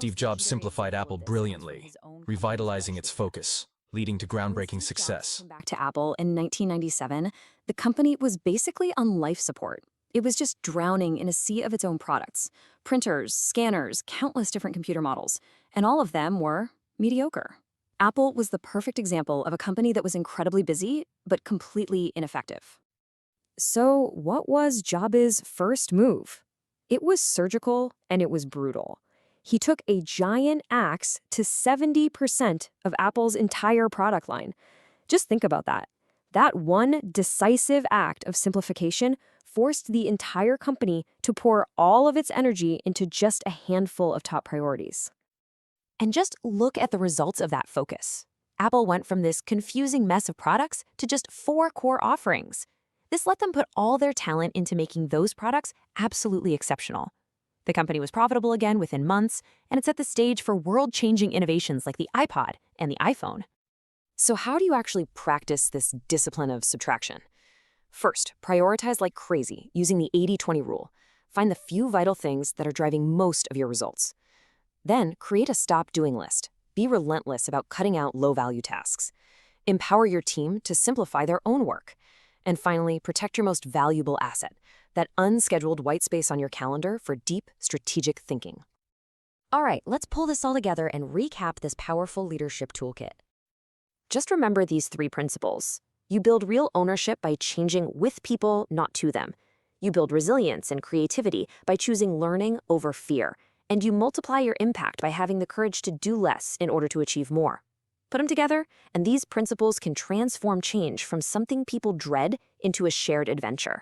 Steve Jobs simplified Apple brilliantly, revitalizing its focus, leading to groundbreaking success. Back to Apple in 1997, the company was basically on life support. It was just drowning in a sea of its own products. Printers, scanners, countless different computer models. And all of them were mediocre. Apple was the perfect example of a company that was incredibly busy, but completely ineffective. So what was Jobs' first move? It was surgical and it was brutal. He took a giant axe to 70% of Apple's entire product line. Just think about that. That one decisive act of simplification forced the entire company to pour all of its energy into just a handful of top priorities. And just look at the results of that focus. Apple went from this confusing mess of products to just 4 core offerings. This let them put all their talent into making those products absolutely exceptional. The company was profitable again within months, and it set the stage for world-changing innovations like the iPod and the iPhone. So how do you actually practice this discipline of subtraction? First, prioritize like crazy using the 80-20 rule. Find the few vital things that are driving most of your results. Then, create a stop-doing list. Be relentless about cutting out low-value tasks. Empower your team to simplify their own work. And finally, protect your most valuable asset, that unscheduled white space on your calendar for deep, strategic thinking. All right, let's pull this all together and recap this powerful leadership toolkit. Just remember these 3 principles. You build real ownership by changing with people, not to them. You build resilience and creativity by choosing learning over fear. And you multiply your impact by having the courage to do less in order to achieve more. Put them together, and these principles can transform change from something people dread into a shared adventure.